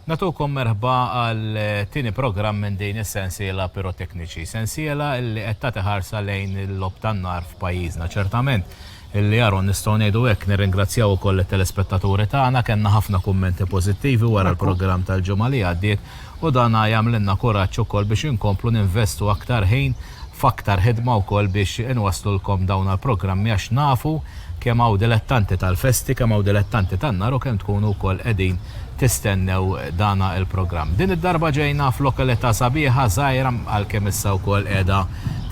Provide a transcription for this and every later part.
Natukom merħba għal tini program minn din is-sensiela pirotekniċi. Sensiela li qed tagħti ħarsa lejn il-lob tan-nar f'pajjiżna. Ċertament illi jaron nistgħu ngħidu hekk nirringrazzjaw ukoll it-telespettaturi tagħna kellna ħafna kummenti pożittivi wara l-programm tal-ġimgħa li għaddiet u dan jagħmlilna kuraġġ ukoll biex inkomplu ninvestu aktar ħin f'aktar ħidma wkoll biex inwaslulkom dawn il-programmi għax nafu kemm hawn dilettanti tal-festi, kemm hawn dilettanti tan-nar u kemm tkunu wkoll qegħdin tistennew dana il-programm. Din id-darba ġejna f'lokalità sabiħa żgħira għalkemm issa wkoll qiegħda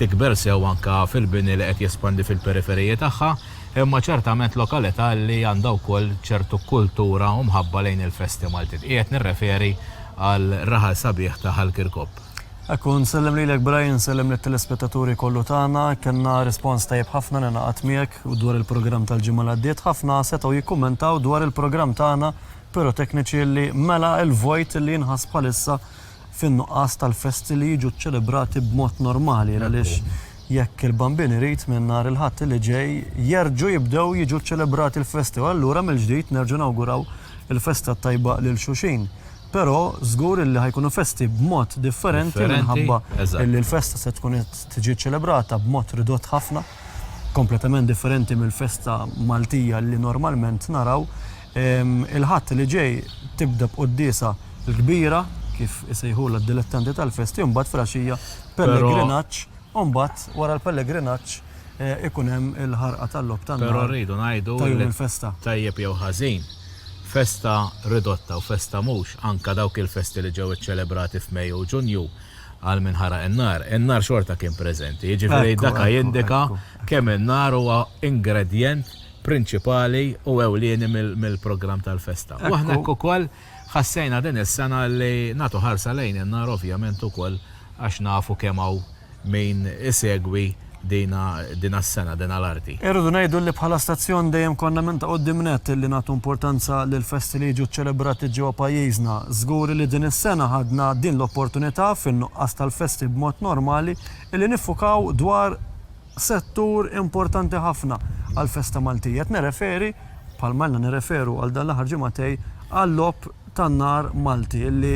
tikber sew anke fil-bini li qed jespandi fil-periferiji tagħha, imma ċertament lokalità li għandha wkoll ċertu kultura u mħabba lejn il-festi Maltin. Qiegħed nirreferi għal raħal sabiħ ta' Ħalkirkop. Ekku, nsellem lilek Brian, nsellem lit-telespettaturi kollu tagħna, kellna rispons tajjeb ħafna ningħaqad miegħek u dwar il-programm tal-ġimgħa li għaddiet ħafna setgħu jikkummentaw dwar il-programm tagħna pirotekniċi li mela l-vojt li jinħass bħalissa fin-nuqqas tal-festi li jiġu ċċelebrati b'mod normali għaliex jekk il-bambin irid minn nhar il-ħadd li ġej jerġgħu jibdew jiġu ċċelebrati l-festi u allura mill-ġdid nerġgħu nawguraw il-festa tajba lil xulxin. Però żgur li ħajkunu festi b'mod differenti minħabba li l-festa se tkun tiġi ċelebrata b'mod ridott ħafna, kompletament differenti mill-festa Maltija li normalment naraw. Il-ħadd li ġej tibda b'qudiesa l-kbira kif isejħula d-dilettanti tal-festi u mbagħad fil-għaxija pellegrinaġġ u mbagħad wara l-pellegrinaġġ ikun hemm il-ħarqa tal-lob tan-nar. Però rridu ngħidu il-festa. Tajjeb jew ħażin. Festa ridotta u festa mhux anke dawk il-festi li ġew iċċelebrati f'Mejju u Ġunju għal minħara n-nar. In-nar xorta kien preżenti. Jiġifieri dak jindika kemm in-nar huwa ingredient prinċipali u ewlieni mill-programm tal-festa. U aħna ukoll ħassejna din is-sena li nagħtu ħarsa lejn in-nar ovvjament ukoll għax nafu kemm hawn min isegwi din is-sena, din l-arti. Irridu ngħidu li bħala stazzjon dejjem konna minn ta' qudiem net li nagħtu importanza lil festi li jiġu ċċelebrati ġewwa pajjiżna. Żgur li din is-sena ħadna din l-opportunità fin-nuqqas tal-festi b'mod normali li niffukaw dwar settur importanti ħafna għall-festa Maltija. Nirreferi bħalma nirreferu għal dan l-aħħar ġimgħatej għall-lob tan-nar Malti li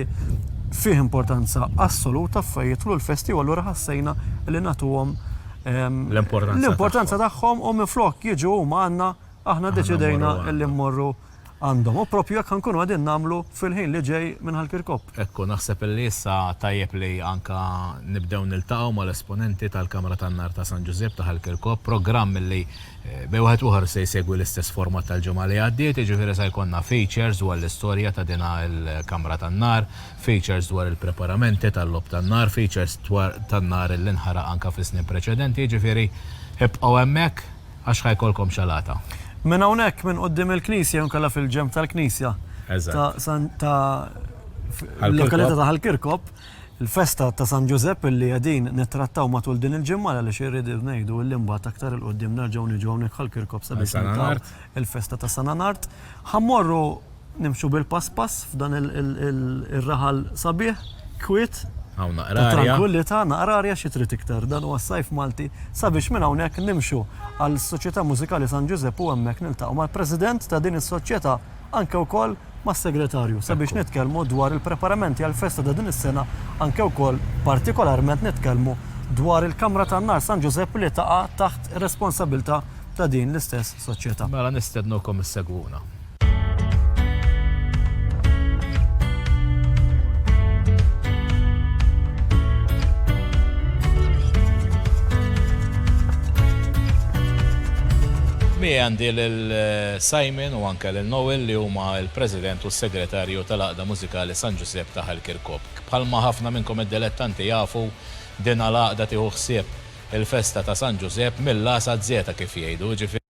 fih importanza assoluta f'jitlu l-festi u allura ħassejna li nagħtuhom l-importanza tagħhom u minflok jiġu huma għandna aħna deċidejna li mmorru għandhom. U proprju jekk nkunu qegħdin nagħmlu fil-ħin li ġej minn Ħalkirkop. Ekku naħseb illi issa tajjeb li anke nibdew niltaqgħu mal-esponenti tal-Kamra tan-Nar ta' San Giuseppe ta' Ħalkirkop, programm li bej wieħed ieħor se jsegwi l-istess format tal-ġimgħa li għaddiet, jiġifieri se jkollna features dwar l-istorja ta' din il-Kamra tan-Nar, features dwar il-preparamenti tal-lob tan-nar, features dwar tan-nar li nħaraq anke fis-snin preċedenti, jiġifieri ibqgħu hemmhekk għax ħajkolkom xalata. Minn hawnhekk minn qudiem il-Knisja nkella fil-ġemp tal-Knisja ta' l-lokalità ta' Ħalkirkop, il-festa ta' San Giuseppe li qegħdin nittrattaw matul din il-ġimgħa għaliex irridu ngħidu li mbagħad aktar il qudiem nerġgħu niġu hawnhekk Ħalkirkop sabiex niltaqgħu il-festa ta' Sananart. Ħammorru nimxu bil-pass f'dan ir-raħal sabiħ kwiet tranquillità naqrarja xi trid iktar dan huwa s-sajf Malti sabiex minn hawnhekk nimxu għall-Soċjetà Mużikali San Giuseppe u hemmhekk niltaqgħu mal-President ta' din is-soċjetà anke wkoll mas-Segretarju sabiex nitkellmu dwar il-preparamenti għall-festa ta' din is-sena anke wkoll partikolarment nitkellmu dwar il-Kamra tan-Nar San Giuseppe li taqa' taħt responsabilità ta' din l-istess soċjetà. Mela nistednukom issegwuna. Mi għandi l-Simon u anke l-Noel li huma l-President u s-Segretarju tal-Għaqda Mużikali San Giuseppe ta' Ħalkirkop. Bħalma ħafna minnkom id-dilettanti jafu din l-għaqda tieħu ħsieb il-festa ta' San Giuseppe mill-lasa żieta kif jgħidu.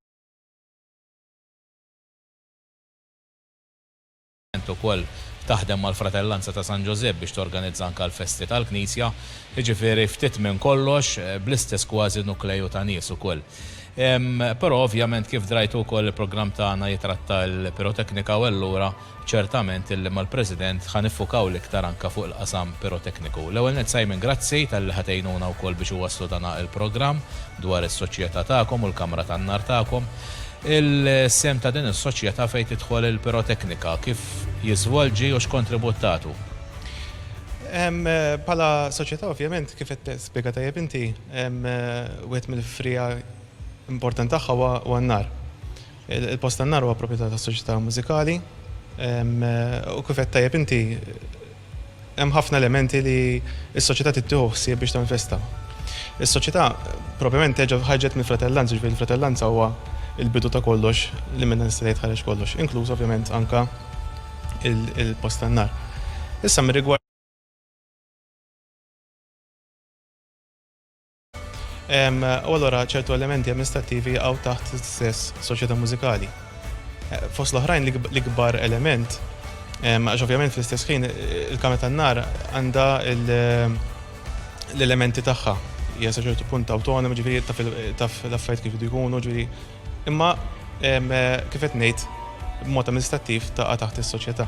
Ukoll taħdem mal-Fratellanza ta' San Giuseppe biex torganizza anke l-festi tal-Knisja, jiġifieri ftit minn kollox bl-istess kważi nukleju ta' nies ukoll. Però ovvjament kif drajtu wkoll il-programm tagħna jitratta l-piroteknika u allura ċertament illi mal-President ħaniffukaw l-iktar anke fuq il-qasam pirotekniku. L-ewwel nett Simon grazzi tal-li ħatejnuna wkoll biex iwasslu dan il-programm dwar is-soċjetà tagħkom u l-Kamra tan-Nar tagħkom. Il-sem ta' din is-soċjetà fejn tidħol il-piroteknika kif jiżvolġi u x'kontribut tagħtu? Pala soċjetà ovvjament kif qed spjega tajjeb inti, wieħed mill-frija importanti tagħha huwa n-nar. Il-post tan-nar huwa proprjetà tas-soċjetà mużikali u kif qed tajjeb inti hemm ħafna elementi li s-soċjetà tittieħu ħsieb biex tagħmel festa. Is-soċjetà propjament ħarġet mill-fratellanza, ġifieri il-fratellanza huwa il-bidu ta' kollox li minna nista' jitħareġ kollox, inkluż ovvjament anka il-post tan-nar. Issa mir-rigward u allura ċertu elementi amministrattivi għaw taħt l-istess soċjetà mużikali. Fost l-oħrajn l-ikbar element, għax ovvjament fl-istess ħin il-Kamra tan-Nar għandha l-elementi tagħha. Hija sa ċertu punt awtonoma, ġifieri taf l-affarijiet kif jkunu, ġifieri. Imma kif qed ngħid b'mod amministrattiv taqa' taħt is-soċjetà.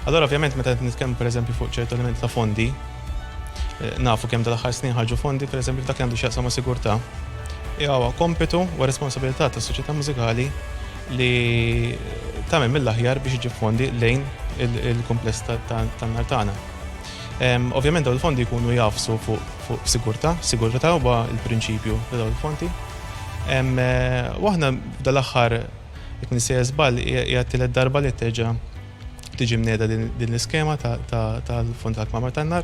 Allura ovvjament meta nitkellmu pereżempju fuq ċertu elementi ta' fondi, nafu kemm tal-aħħar snin ħarġu fondi, pereżempju dak li għandu x'jaqsam ma' sigurtà. Huwa kompetu u responsabilità tas-soċjetà mużikali li tagħmel mill-aħjar biex iġib fondi lejn il-kumpless tan-nar tagħna. Ovvjament dawn il-fondi jkunu jafsu fuq sigurtà huwa l-prinċipju ta' dawn il-fondi. Waħna dal-aħħar jekk nisejja żball hija tielet darba li terġa' tiġi mnieda din l-iskema tal-fond tal-Kamra tan-Nar.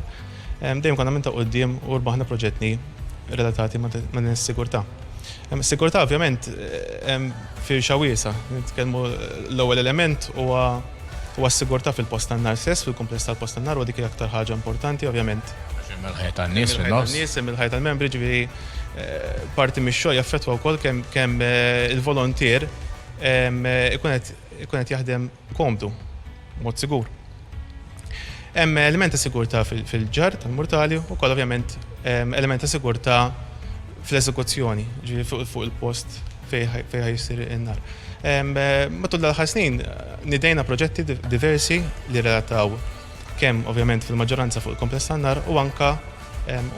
Dejjem konna minn ta' quddiem u rbaħna proġettni relatati ma' din is-sigurtà. Is-sigurtà ovvjament firxa wiesa. Nitkellmu l-ewwel element huwa s-sigurtà fil-post tan-nar stess, fil-kumpless tal-post tan-nar u dik hija aktar ħaġa importanti ovvjament. Mill-ħajja tan-nies fin-nofs. Mill-ħajja tal-membri, ġifieri parti mix-xogħol jaffettwa wkoll kemm il-volontier ikun qed jaħdem komdu, mod sigur. Hemm element ta' sigurtà fil-ġar tal-murtali u wkoll ovvjament element ta' sigurtà fl-eżekuzzjoni, ġifieri fuq il-post fejn ħajsir in-nar. Matul l-aħħar snin nidejna proġetti diversi li relataw kemm ovvjament fil-maġġoranza fuq il-kompless tan-nar u anka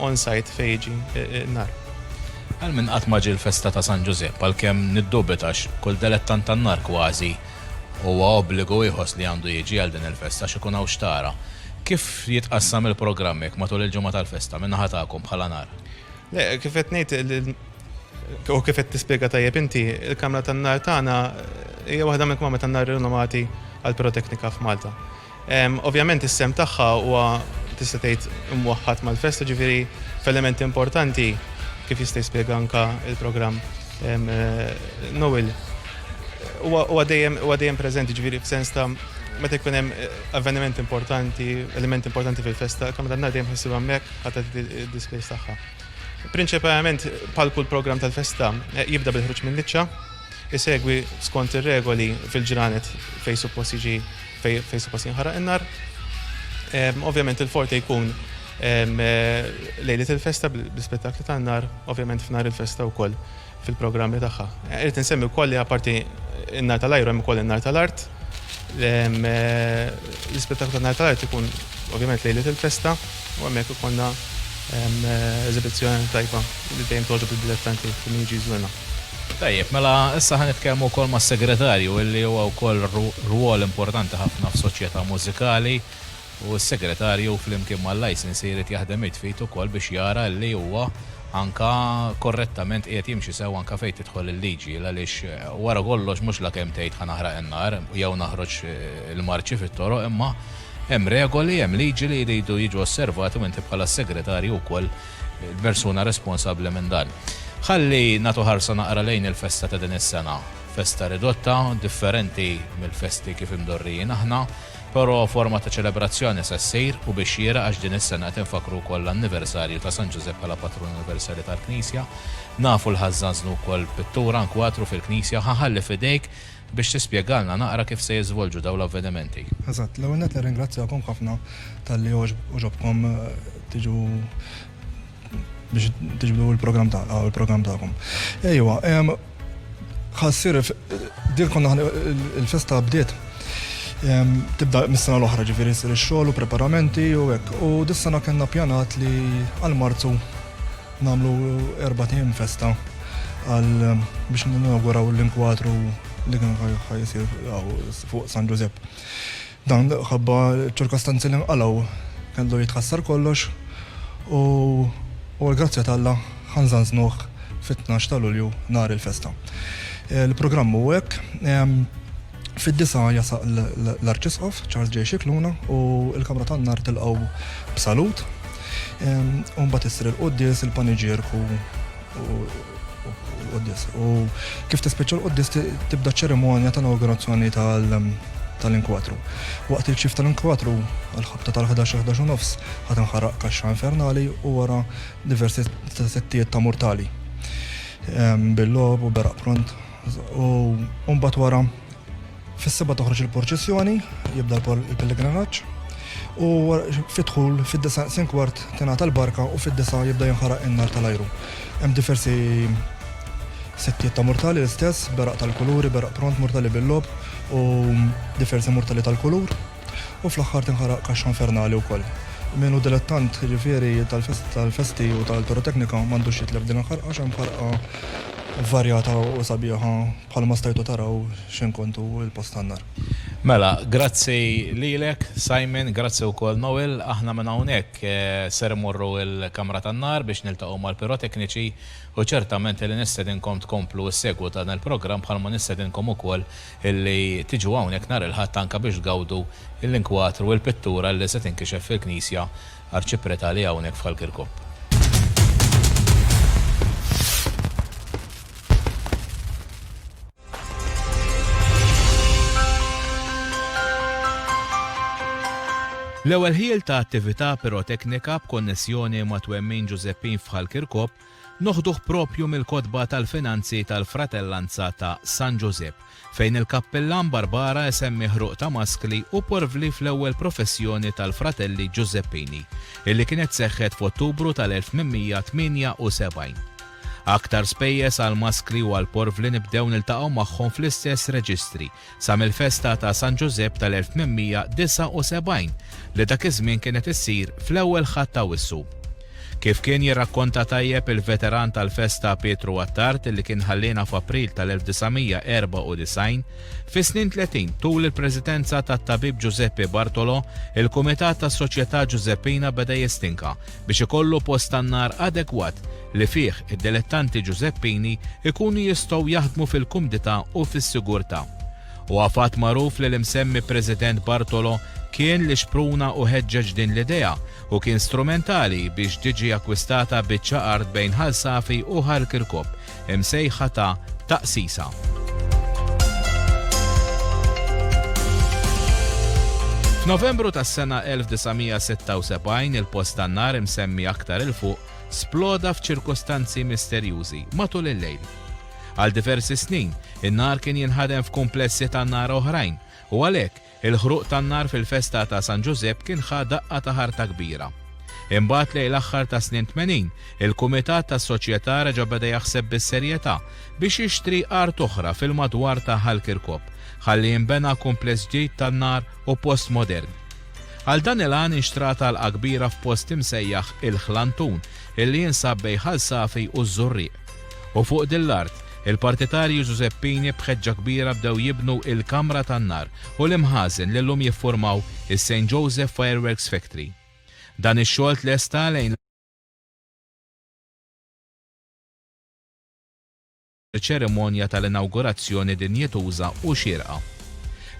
on-site fejn jiġi n-nar. Għal minn qatt ma ġie l-festa ta' San Giuseppe għalkemm niddubitax kull dilettant tan-nar kważi huwa obbligu jħoss li għandu jiġi għal din il-festa x'ikun hawn xtara. Kif jitqassam il-programmek matul il-ġimgħa tal-festa minn naħa tagħkom bħala nar? Le, kif qed ngħid u kif qed tispjega tajjeb inti, il-Kamra tan-Nar tagħna hija waħda mill-kmamra tan-nar rinomati għall-piroteknika f'Malta. Ovvjament is-sem tagħha huwa tista' tgħid imwaħħad mal-festa, ġifieri f'elementi importanti kif jista' jispjega anke il-programm Noel. Huwa dejjem preżenti, ġifieri f'sens ta' meta jkun hemm avveniment importanti, elementi importanti fil-festa, Kamra tan-Nar dejjem ħassibha hemmhekk ħadd id-displays tagħha. Prinċipalment bħal kull programm tal-festa jibda bil-ħruġ minn Liċċa, isegwi skont ir-regoli fil-ġranet fejn suppost jiġi fejn suppost jinħaraq in-nar. Ovvjament il-forte jkun lejlet il-festa bl-spettakli tan-nar, ovvjament f'nar il-festa wkoll fil-programmi tagħha. Irid insemmi wkoll li apparti in-nar tal-ajru hemm ukoll in-nar tal-art. L-ispettaklu tan-nar tal-art ikun ovvjament lejlet il-festa u hemmhekk ikollna eżibizzjoni tajba li dejjem toġob il-dilettanti li jiġi żurna. Tajjeb, mela issa ħanitkellmu wkoll mas-segretarju illi huwa wkoll rwol importanti ħafna f'soċjetà mużikali u s-segretarju flimkien mal-licence jrid jaħdem it-tfit ukoll biex jara li huwa anka korrettament qiegħed jimxi sew anka fejn tidħol il-liġi għaliex wara kollox mhux la kemm tgħid ħanaħraq in-nar jew naħroġ il-marċi fit-toroq imma hemm regoli, hemm liġi li jridu jiġu osservati u inti bħala segretarju wkoll il-persuna responsabbli minn dan. Ħalli nagħtu ħarsa naqra lejn il-festa ta' din is-sena. Festa ridotta, differenti mill-festi kif imdorrijin aħna, però forma ta' ċelebrazzjoni se ssir u biex jira għax din is-sena qed infakru wkoll l-anniversarju ta' San Giuseppe bħala patrun anniversarju tal-Knisja. Nafu l-ħażanżnu wkoll pittura nkwatru fil-Knisja ħaħalli fidejk biex tispjegalna naqra kif se jiżvolġu dawn l-avvenimenti. Eżatt, l-ewwel nett nirringrazzjakom ħafna talli oġobkom tiġu biex tiġbdu l-programm tagħkom. Ejwa, ħassir din konna il-festa bdiet tibda mis-sena l-oħra ġifieri jsir ix-xogħol u preparamenti u hekk. U dis-sena kellna ppjanat li għal Marzu nagħmlu 4 festa. għal biex n-inauguraw l-inkwatru li kien ħajsir fuq San Giuseppe. Dan ħabba ċirkostanzi li nqalaw kellu jitħassar kollox u l-grazzja tal-Alla ħanżanżnuh fit-12 ta' Lulju nhar il-festa. Il-programm hu hekk fid-9 jasaq l-Arċisqof Charles J. Xikluna u l-Kamra tan-Nar tilqgħu b'salut. U mbagħad issir il-quddies, il-paniġierku l-quddies. U kif tispiċċa l-quddies tibda ċerimonja ta' inaugurazzjoni tal-inkwatru. Waqt il-ċif tal-inkwatru għal-ħabta tal-11 nofs ħadd inħaraq kaxxa infernali u wara diversi settijiet ta' mortali. Bil-lob u beraq pront. U mbagħad wara fis-seba' toħroġ il-proċessjoni, jibda il-pellegrinaġġ u fidħul fid-9 sinkwart tingħata l-barka u fid-9 jibda jinħaraq in-nar tal-ajru. Hemm diversi settijiet ta' mortali l-istess, beraq tal-kuluri, beraq pront, mortali bil-lob u diversi mortali tal-kulur u fl-aħħar tinħaraq kaxxa infernali wkoll. Minu dilettant ġifieri tal-festi u tal-piroteknika m'għandux jitlef din il-ħarqa għax ħarqa varjata u sabiħa bħalma stajtu taraw x'inkontu il-post tan-nar. Mela, grazzi lilek, Simon, grazzi wkoll Noel, aħna minn hawnhekk ser immorru l-Kamra tan-Nar biex niltaqgħu mal-pirotekniċi u ċertament li nistedinkom tkomplu s-segwu ta' il-programm bħalma nistedinkom ukoll illi tiġu hawnhekk nhar il-Ħadd anke biex tgawdu l-inkwatru u l-pittura li se tinkixef fil-Knisja Arċipretali hawnhekk f'Ħalkirkop. L-ewwel ħiel ta' attività piroteknika b'konnessjoni ma' twemmin Giuseppin f'Ħalkirkop noħduh propju mill-kotba tal-finanzi tal-Fratellanza ta' San Giuseppe, fejn il-kappellan Barbara isemmi ħruq ta' maskli u porvli fl-ewwel professjoni tal-Fratelli Giuseppini, illi kienet seħħet f'Ottubru tal-1878. Aktar spejjeż għal maskli u għal porvli nibdew niltaqgħu magħhom fl-istess reġistri sa mill-festa ta' San Giuseppe tal-1879 li dak iż-żmien kienet issir fl-ewwel ħadd ta' Wissu. Kif kien jirrakkonta tajjeb il-veteran tal-festa Pietru Attart li kien ħallina f'April tal-1994, fi snin 30 tul il-Presidenza tat-Tabib Giuseppe Bartolo, il-Kumitat tas-Soċjetà Giuseppina beda jistinka biex ikollu post tan-nar adekwat li fih id-dilettanti Giuseppini ikunu jistgħu jaħdmu fil-kumdità u fis-sigurtà. U għafat magħruf li l-imsemmi President Bartolo kien li xpruna u ħeġġeġ din l-idea u kien strumentali biex tiġi akkwistata biċċa art bejn Ħalsafi u Ħalkirkop, imsejħa ta' Taqsisa. F'Novembru tas-sena 1976 il-post tan-nar imsemmi aktar il-fuq sploda f'ċirkostanzi misterjużi matul il-lejl. Għal diversi snin, in-nar kien jinħadem f'komplessi tan-nar oħrajn u għalhekk il-ħruq tan-nar fil-festa ta' San Giuseppe kien ħa daqqa ta' ħarta kbira. Imbagħad lejn l-aħħar ta' snin 80, il-Kumitat tas-Soċjetà reġa' beda jaħseb bis-serjetà biex jixtri art oħra fil-madwar ta' Ħalkirkop, ħalli jinbena kumpless ġdid tan-nar u post modern. Għal dan il-għan inxtrata l kbira f'post imsejjaħ il-Ħlantun illi jinsab bejn Ħalsafi u Żurrieq. U fuq dil-art, il-partitarji Giuseppini b'ħeġġa kbira bdew jibnu il-Kamra tan-Nar u l-imħażen li llum jiffurmaw is-St. Joseph Fireworks Factory. Dan ix-xogħol tlesta lejn il-ċerimonja tal-inaugurazzjoni dinjetuża u xierqa.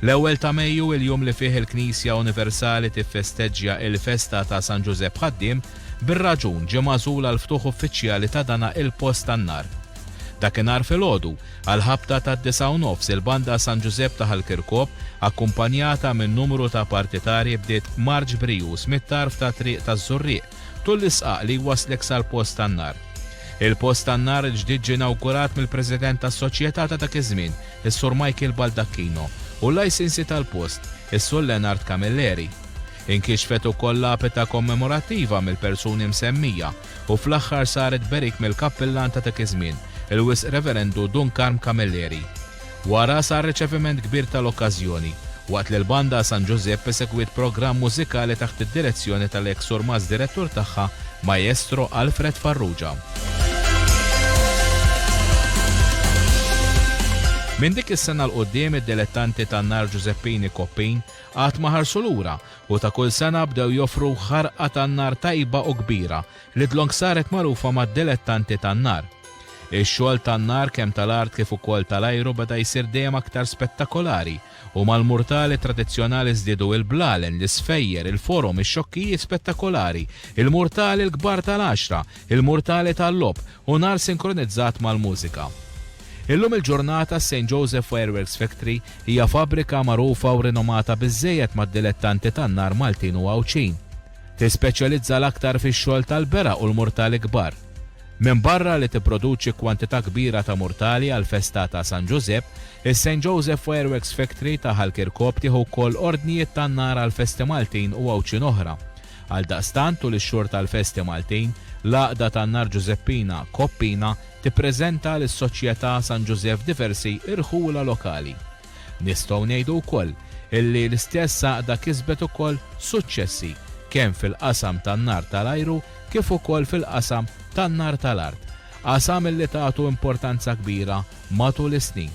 L-ewwel ta' Mejju il-jum li fih il-Knisja Universali tiffesteġġja il-festa ta' San Giuseppe Ħaddiem bir-raġun ġie magħżul għal ftuħ uffiċjali ta' dana il-post tan-nar. Dakinhar filgħodu għall-ħabta tad-9 il-banda San Giuseppe ta' Ħalkirkop akkumpanjata minn numru ta' partitarji bdiet marġ Brius mit-tarf ta' triq ta' Żurrieq tul l-isqaq li waslek sal-post tan-nar. Il-post tan-nar ġdid ġie inawgurat mill-President tas-Soċjetà ta' dak iż-żmien, is-Sur Michael Baldacchino, u l-licensee tal-post, is-Sur Leonard Camilleri. Inkixfet ukoll lapita kommemorattiva mill-persuni msemmija u fl-aħħar saret berik mill-kappellan ta' dak iż-żmien, il-Wisq Reverendu Duncan Camilleri. Wara sar riċeviment kbir tal-okkażjoni, waqt li l-banda San Giuseppe segwit programm mużikali taħt id-direzzjoni tal-eks Surmaz direttur tagħha Maestro Alfred Farrugia. Minn dik is-sena l-qoddim id-dilettanti tan-nar Giuseppini Koppin qatt ma ħarsu lura u ta' kull sena bdew joffru ħarqa tan-nar tajba u kbira li dlonk saret magħrufa mad-dilettanti tan-nar. Ix-xogħol tan-nar kemm tal-art kif ukoll tal-ajru beda jsir dejjem aktar spettakolari u mal-murtali tradizzjonali żdiedu il-blalen, l-isfejjer, il-forum, ix-xokkijiet spettakolari, il-murtali l-kbar tal-10, il-murtali tal-lob u nar sinkronizzat mal-mużika. Illum il-ġurnata St. Joseph Fireworks Factory hija fabbrika magħrufa u rinomata biżżejjed mad-dilettanti tan-nar Maltin u Għawċin. Tispeċjalizza l-aktar fix-xogħol tal-bera u l-murtali kbar. Minn barra li tipproduċi kwantità kbira ta' murtali għal festa ta' San Giuseppe, is-St. Joseph Fireworks Factory ta' Ħalkirkop tieħu wkoll ordnijiet tan-nar għal festi Maltin u Għawċin oħra. Għal daqstant tul ix-xhur tal-festi Maltin, l-għaqda tan-nar Giuseppina Koppina tippreżenta lis-soċjetà San Giuseppe diversi irħula lokali. Nistgħu ngħidu wkoll illi l-istess għaqda kisbet ukoll suċċessi kemm fil-qasam tan-nar tal-ajru kif ukoll fil-qasam tan-nar tal-art, qasam illi tagħtu importanza kbira matul is-snin.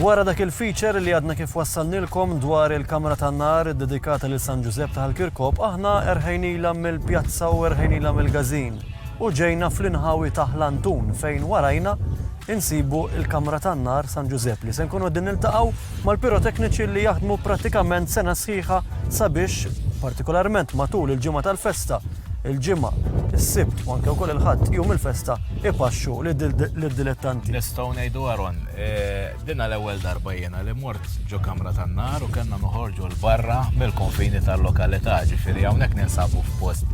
Wara dak il-feature li għadna kif wassalnilkom dwar il-kamra tan-nar dedikata lil San Giuseppe ta' Ħalkirkop, aħna erħejnila mill-pjazza u erħejnila mill-Gazin u ġejna fl-inħawi ta' Ħlantun fejn warajna insibu il-kamra tan-nar San Giuseppe li se nkunu qegħdin niltaqgħu mal-pirotekniċi li jaħdmu prattikament sena sħiħa sabiex partikolarment matul il-ġimgħa tal-festa, il-ġimgħa, is-sibt u anke wkoll il-ħadd jum il-festa ipaxxu lid-dilettanti. Nistgħu ngħidu Aron, dinha l-ewwel darba jiena li mort ġo kamra tan-nar u kellna noħorġu l-barra mill-konfini tal-lokalità, ġifieri hawnhekk ninsabu f'post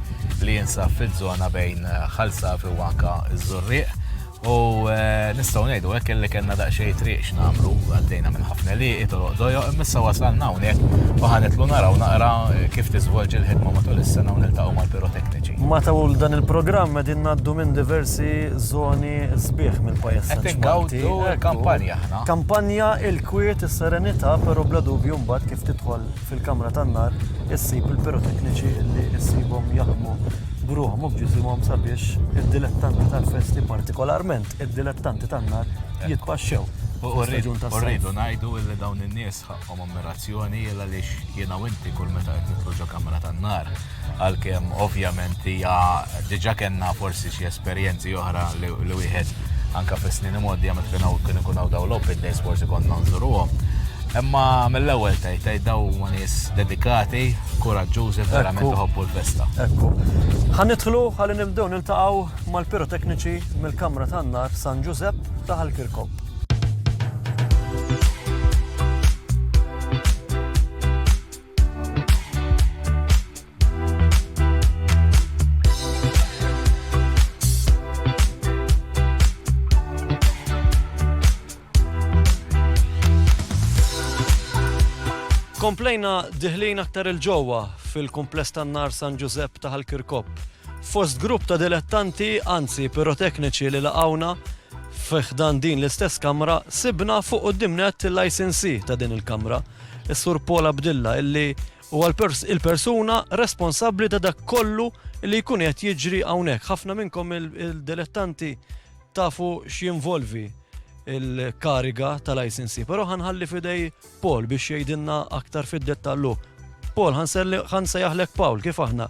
li jinsab fiż-żona bejn Ħalsafi u anke iż-Żurrieq. U nistgħu ngħidu hekk illi kellna daqsxejn triq x'nagħmlu għaddejna minn ħafna liqi toroq dojoq imissa wasalna hawnhekk u ħanitlu naraw naqra kif tiżvolġi l-ħidma matul is-sena u niltaqgħu mal-pirotekniċi. Matul dan il-programm qegħdin ngħaddu minn diversi żoni sbieħ mill-pajjiż Malti. Kampanja aħna. Kampanja il-kwiet is-serenità però bla dubju mbagħad kif tidħol fil-kamra tan-nar issib il-pirotekniċi li issibhom jaħdmu bruħom u bġisimhom sabiex id-dilettanti tal-festi partikolarment id-dilettanti tan-nar jitpaxxew. Urridu ngħidu li dawn in-nies ħaqhom ammirazzjoni għaliex jiena u inti kull meta qed nidħlu ġo kamra tan-nar għalkemm ovvjament hija diġà kellna forsi xi esperjenzi oħra li wieħed anke fis-snin imgħoddija meta kien ikun hawn dawn l-open days forsi konna nżuruhom. Imma mill-ewwel tgħid daw ma nies dedikati, kuraġġużi verament iħobbu l-festa. Ekku. Ħanidħlu ħalli nibdew niltaqgħu mal-pirotekniċi mill-kamra tan-nar San Giuseppe ta' Ħalkirkop. Komplejna diħlin aktar il-ġewwa fil-kumpless tan-nar San Giuseppe ta' Ħalkirkop. Fost grupp ta' dilettanti, anzi pirotekniċi li laqgħuna fiħdan din l-istess kamra, sibna fuq qudiemnet il-licensee ta' din il-kamra, is-Sur Paul Abdilla, illi huwa il-persuna responsabbli ta' dak kollu li jkun qed jiġri hawnhekk. Ħafna minnkom il-dilettanti tafu x'jinvolvi il-kariga tal-licensee, però ħanħalli fidej Paul biex jgħidilna aktar fid-dettallu. Paul, ħansejjaħlek Paul, kif aħna?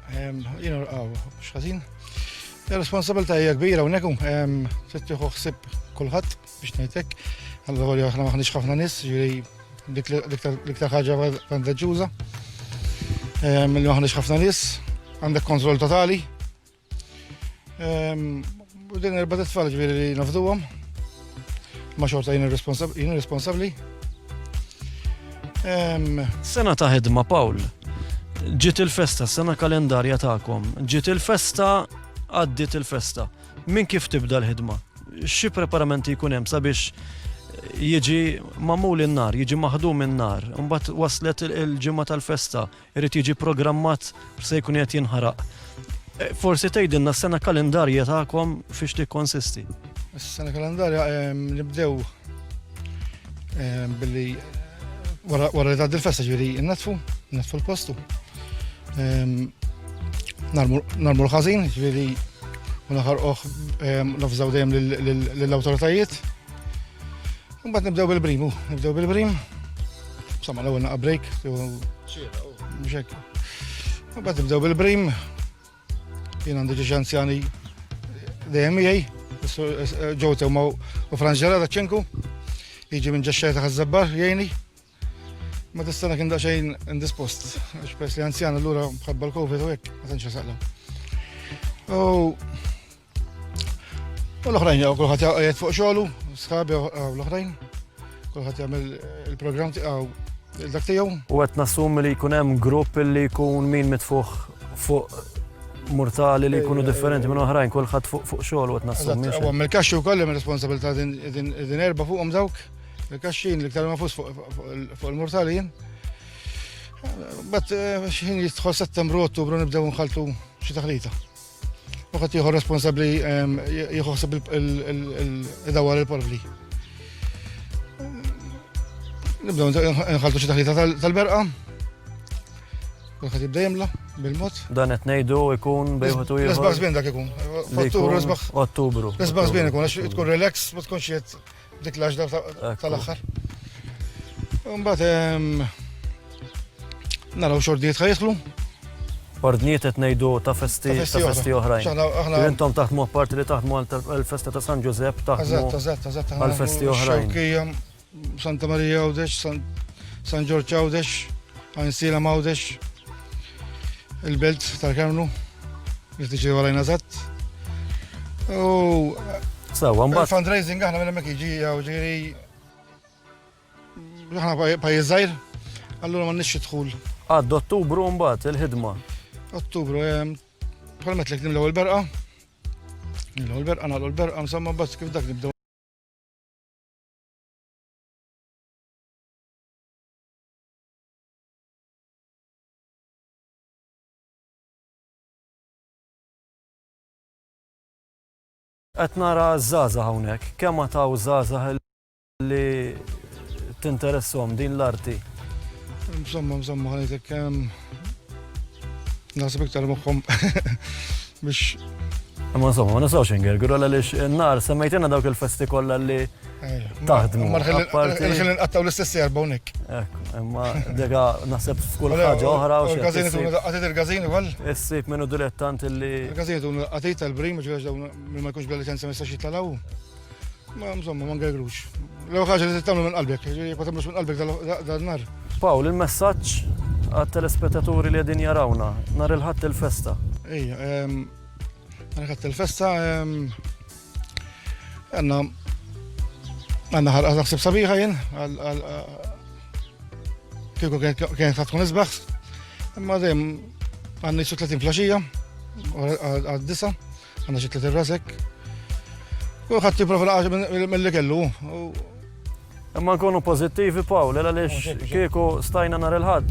X'ħażin? Ir-responsabilità hija kbira hawnhekk tieħu ħsieb kulħadd biex ngħidlek. Allura aħna m'aħniex ħafna nies, jiġri l-iktar ħaġa vantaġġuża. Milli m'aħniex ħafna nies, għandek kontroll totali. U din erba' tfal ġifieri li nafduhom. Ma xorta jien responsabbli. Sena ta' ħidma, Paul. Ġiet il-festa, sena kalendarja tagħkom. Ġiet il-festa, għaddiet il-festa. Min kif tibda l-ħidma? Xi preparamenti jkun hemm sabiex jiġi mamul in-nar, jiġi maħdum in-nar, mbagħad waslet il-ġimgħa tal-festa, irid jiġi programmat se jkun qed jinħaraq. Forsi tgħidilna s-sena kalendarja tagħkom fiex tikkonsisti. Is-sena kalendarja nibdew billi wara li tgħaddi l-festa ġifieri nnatfu l-postu. Narmu l-ħażin, ġifieri naħarquh nafżaw dejjem lill-awtoritajiet. Mbagħad nibdew bil-brim. Insomma l-ewwel naqa' break, mhux hekk. Mbagħad nibdew bil-brim. Jien għandi ġiex anzjani dejjem miegħi, ġew tew u Franġela Daċċenku, jiġi minn ġexxej ta' Ħażabbar jgħinni. Ma dis-sena kien daqsxejn indispost, għax pers li anzjan allura mħabba l-Covid u hekk ma tantx saqla. U l-oħrajn jew kulħadd jaqgħed fuq xogħlu, sħabi l-oħrajn, kulħadd jagħmel il-programm tiegħu dak tiegħu. U qed nassumi li jkun hemm grupp li jkun min mitfuħ fuq mortali li jkunu differenti minn oħrajn, kulħadd fuq xogħol qed nassumi. Huwa mill-kaxxi wkoll hemm responsabilità din erba' fuqhom dawk, il-kaxxin li iktar mafus fuq il-mortali jien. Bat x'ħin jidħol Settembru, Ottubru nibdew nħaltu xi taħlita. Uħat jieħu responsabbli jieħu ħseb id-dawar il-porvli. Nibdew nħaltu xi taħlita tal-berqa. Kulħadd jibda jemla bil-mod. Dan qed ngħidu jkun bejħed u ieħor. L-isbaħ żbien dak ikun. Ottubru. L-isbaħ żbien ikun għax tkun relax ma tkunx qed dik l-għaxda tal-aħħar. Mbagħad naraw xordijiet ħajħlu. Ordnijiet qed ngħidu ta' festi oħrajn. Intom taħdmu apparti li taħdmu għall-festa ta' San Giuseppe taħdmu għall-festi oħrajn. Xewkija, Santa Marija Għawdex, San Giorgio Għawdex, Għansila Għawdex, il-Belt tal-Kermnu, li tiġi warajna żatt. Sewa mbagħad. Fundraising aħna minn hemmhekk jiġi ġieri aħna pajjiż żgħir, allura m'għandniex dħul. Għad Ottubru mbagħad il-ħidma. Ottubru, bħalmet l-ek nimlaw il-berqa. Nimlaw il-berqa, nagħlqu il-berqa, msamma bas kif dak nibdew. Qed nara żgħażagħ hawnhekk, kemm taw żgħażagħ li tinteresshom din l-arti. Msamma ħanejtek naħseb iktar moħħhom biex. Ma insomma, ma nistgħux ingergru għaliex in-nar semmejtina dawk il-festi kollha li taħdmu. Ħilli nqattaw l-istess erba' hawnhekk. Imma deka naħseb f'kull ħaġa oħra u il-gażin ikun qatejt il-gażin ukoll. Issib minnu dilettant illi. Il-gażin ikun qatejt tal-brim ġifieri dawn ma jkunx bla liċenzja ma jistax jitlalaw. Ma insomma ma ngergrux. L-ewwel ħaġa li tagħmlu minn qalbek, jekk ma tagħmlux minn qalbek dan-nar. Pawl, il-messaġġ għat-telespettaturi li qegħdin jarawna nhar il-ħadd il-festa. Ejja, nhar il-ħadd il-festa għandna ħarqa naħseb sabiħa jien kieku kienet tkun isbaħ. Imma dejjem għandna jisu 30 flaxija għad-disa, għandna xi 30 rasek. U ħadd jipprova naqgħu mill-li kellu. Imma nkunu pożittivi Pawl, għaliex kieku stajna nhar il-ħadd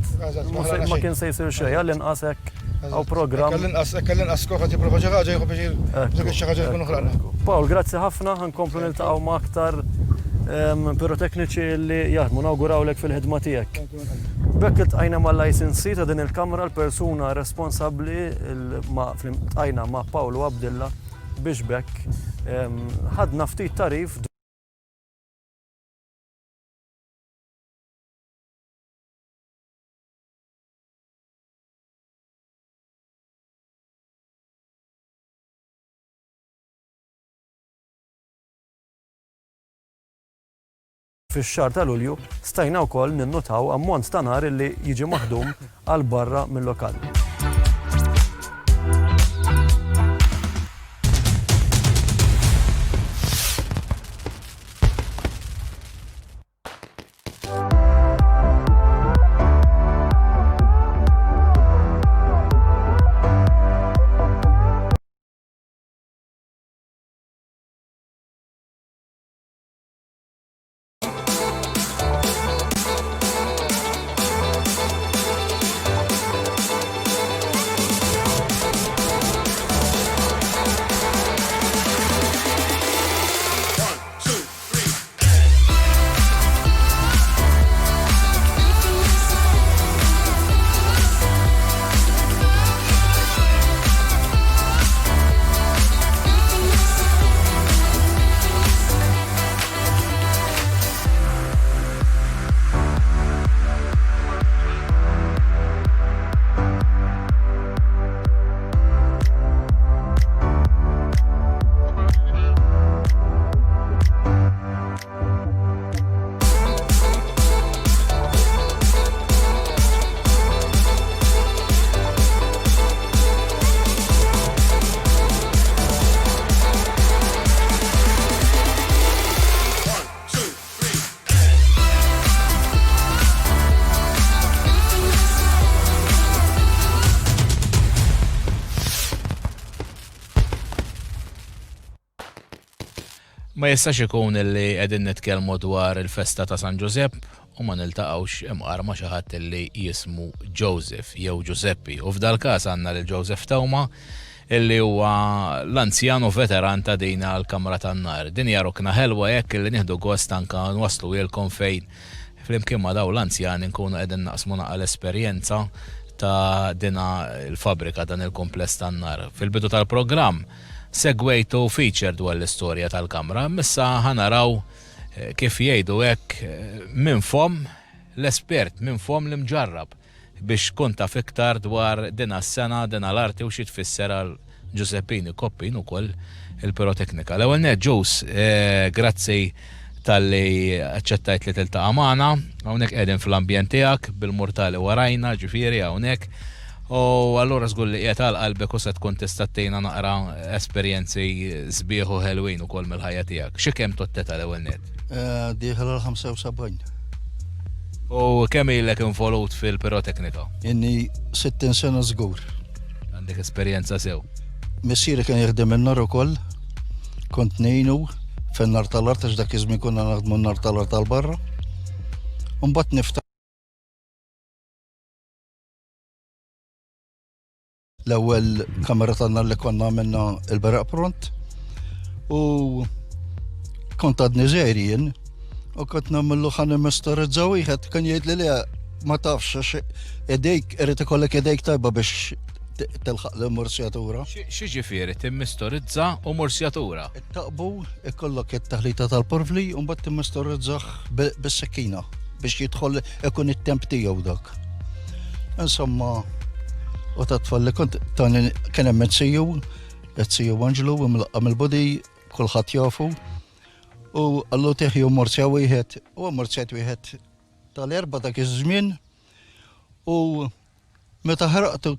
ma kien se jsir xejn, għall-inqas hekk hawn programm. Kallinqas ħadd jipprova xi ħaġa jieħu biex dik xi ħaġa jkunu ħraqna. Pawl, grazzi ħafna, ħankomplu niltaqgħu ma' aktar pirotekniċi li jaħdmu nawgurawlek fil-ħidma tiegħek. Bekk iltqajna mal-licensee ta' din il-kamra l-persuna responsabbli iltqajna ma' Pawl Abdilla biex bekk ħadna ftit tarif fix-xahar ta' Lulju stajna wkoll ninnotaw ammont ta' nar li jiġi maħdum għal barra mill-lokal. Ma jistax ikun illi qegħdin nitkellmu dwar il-festa ta' San Giuseppe u ma niltaqgħux imqar ma' xi ħadd illi jismu Joseph jew Giuseppi. U f'dal każ għandna lil Joseph Tawma illi huwa l-anzjanu veteran ta' dina l-Kamra tan-Nar. Din hija rokna ħelwa hekk illi nieħdu gost anke nwaslu lilkom fejn flimkien ma' daw l-anzjani nkunu qegħdin naqsmu naqa' l-esperjenza ta' dina l-fabrika dan il-kumpless tan-nar. Fil-bidu tal-programm segwejtu feature dwar l-istorja tal-Kamra, missa ħanaraw kif jgħidu hekk minn fom l-espert, minn fom l-imġarrab biex kun taf iktar dwar dina s-sena, dina l-arti u xi tfisser għal Giuseppini Koppin ukoll il-piroteknika. L-ewwel net Ġus, grazzi tal-li aċċettajt li tiltaqa' magħna, hawnhekk qegħdin fl-ambjent tiegħek bil-murtali warajna, ġifieri hawnhekk. U allura żgur li qiegħed għal qalbek u se tkun tista' tgħinna naqra esperjenzi sbieħ u ħelwin ukoll mill-ħajja tiegħek. Xi kemm totteta l-ewwel net? Dieħel għal 75. U kemm ilek involut fil-piroteknika? Inni 60 sena żgur. Għandek esperjenza sew. Missieri kien jaħdem in-nar ukoll. Kont ngħinu fin-nar tal-art għax dak iż-żmien konna naħdmu n-nar tal-art tal-barra. U mbagħad niftaħ l-ewwel kamera tan-nar li konna għamilna il-Beraq Pront. U kont għadni żgħir u kont nagħmlu ħanim mistorizzaw wieħed kien jgħidli li ma tafx għax idejk irid ikollek idejk tajba biex tilħaq l-morsjatura. Xi ġifieri timmistorizza u morsjatura? Taqbu ikollok it-taħlita tal-porvli u mbagħad timmistorizzah bis-sekkina biex jidħol ikun it-temp tiegħu dak. Insomma, u ta' tfal li kont tani kien hemm Etziju Anġlu imlaqqa mill-bodi kulħadd jafu. U għallu teħju morzja wieħed, u morzjat wieħed tal-erba dak iż-żmien u meta ħaraqtu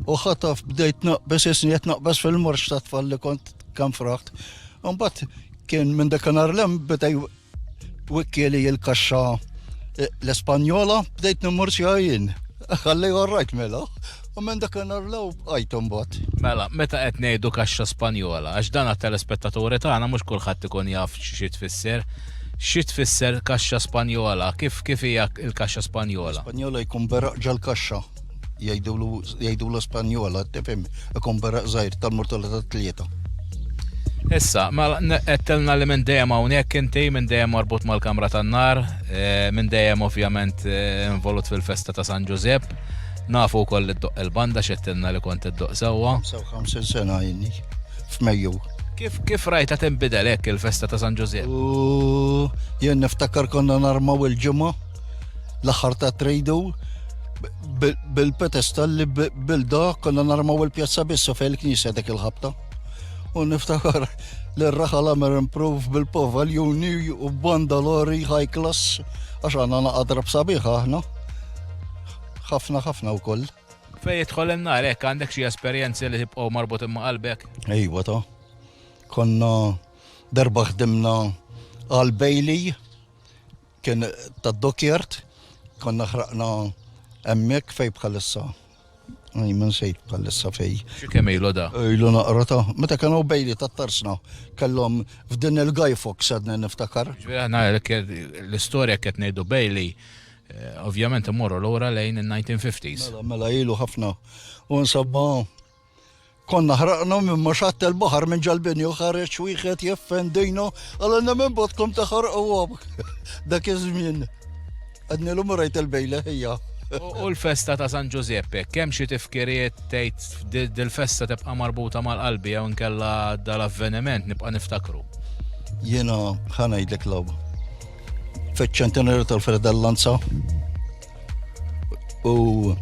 u ħataf bdejt naqbes isniet naqbes fil-morx ta' tfal li kont kemm fraħt. Mbagħad kien minn dak l-arlem beda wikkieli l-kaxxa l-Espanjola bdejt nimmorzja jien. Ħalli orrajt mela. U minn dak l-arlew għajtu mbagħad. Mela, meta qed ngħidu kaxxa Spanjola, għax dan għat-telespettaturi tagħna mhux kulħadd ikun jaf xi tfisser. Xi tfisser kaxxa Spanjola? Kif hija l-kaxxa Spanjola? Spanjola jkun beraq ġal-kaxxa. Jgħidulu Spanjola, tifhem, ikun beraq żgħir tal-murtala tat-tlieta. Issa, qed telna li minn dejjem hawnhekk inti minn dejjem marbut mal-Kamra tan-Nar, minn dejjem ovvjament involut fil-festa ta' San Giuseppe. Nafu wkoll iddoq il-banda xettilna li kont iddoq sewwa. 55 sena jinni f'Mejju. Kif rajta tinbidel hekk il-festa ta' San Giuseppe? U jien niftakar konna narmaw il-ġimgħa l-aħħar ta' trejdu bil-pedestal li bilda konna narmaw il-pjazza biss fejn il-knisja dak il-ħabta. U niftakar li r-raħala mer improve bil-Povaljuni u banda lori high class għax għandna naqadrab sabiħa aħna. ħafna wkoll. Fejn jidħol in-nar hekk għandek xi esperjenzi li tibqgħu marbut imma' qalbek? Ejwa ta' konna darba ħdimna għal Bailey kien tad-Dockyard konna ħraqna hemmhekk fejn bħalissa. Minn sejt bħalissa fej. X'kemm ilu da? Ilu naqra ta' meta kienu Bailey tat-tarsna kellhom f'din il-Guy Fawkes għadna niftakar. L-istorja qed ngħidu Bailey ovvjament immorru lura lejn il-1950s. Mela ilu ħafna. U nsabba konna ħraqna minn maxat il-baħar minn ġalbini u ħareġ wieħed jeffendejna għalna minn botkom taħarqu dak iż-żmien. Għadni l rajt il-bejla ħija. U l-festa ta' San Giuseppe, kemm xi tifkiriet tgħid dil-festa tibqa' marbuta mal-qalbi jew inkella dal-avveniment nibqa' niftakru? Jiena ħanajdlek law. Fiċ-ċentenarju tal-Fredellanza u